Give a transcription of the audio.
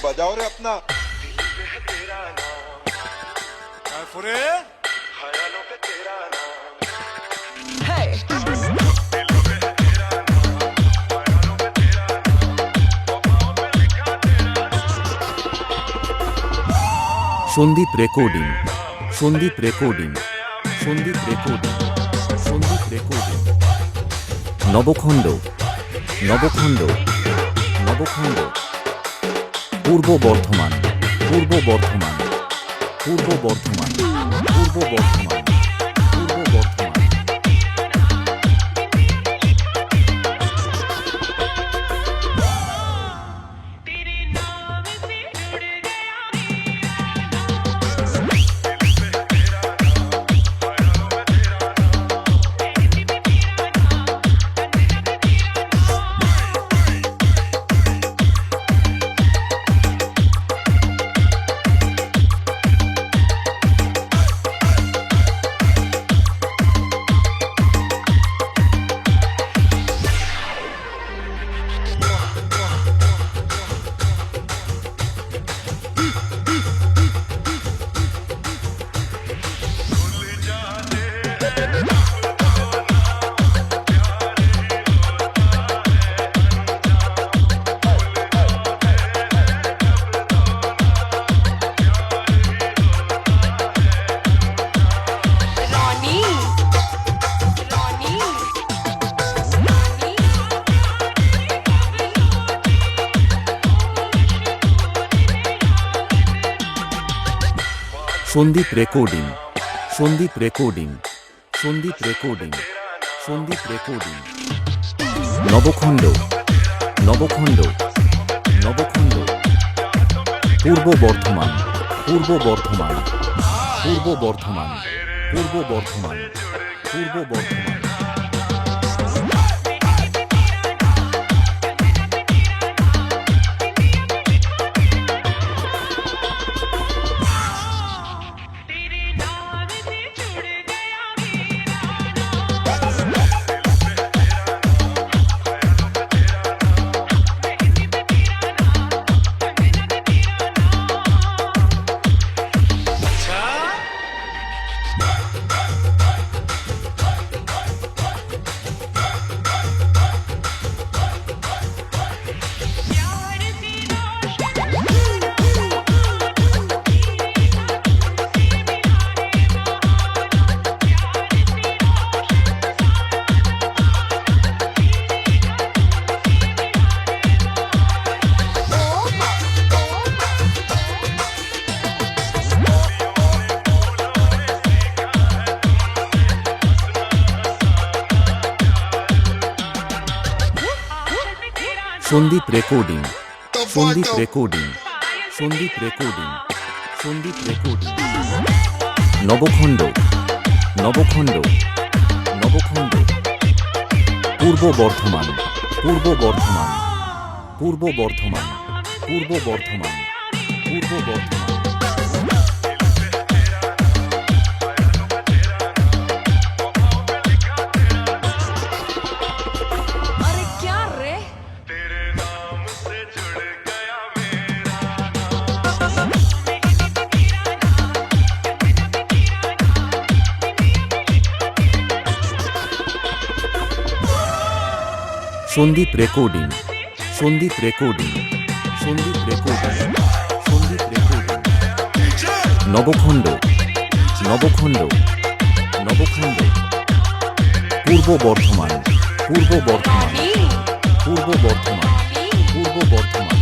बजाओ रे अपना फुरे ख्यालों पे तेरा Sandip recording Sandip recording Sandip recording Sandip recording Nabakhanda Nabakhanda Nabakhanda Purba Bardhaman Purba Bardhaman Purba Bardhaman Purba Bardhaman Purba Bardhaman Sandip recording Sandip recording Sandip recording Sandip recording Nabakhanda Nabakhanda Nabakhanda Purba Bardhaman Purba Bardhaman Purba Bardhaman Purba Bardhaman Purba Bardhaman Sandip recording Sandip recording Sandip recording Sandip recording Nabakhanda Nabakhanda Nabakhanda Purba Bardhaman Purba Bardhaman Purba Bardhaman Purba Bardhaman Purba Bardhaman Sandip recording Sandip recording Sandip recording Sandip recording Nabakhanda Nabakhanda Nabakhanda Purba Bardhaman Purba Bardhaman Purba Bardhaman Purba Bardhaman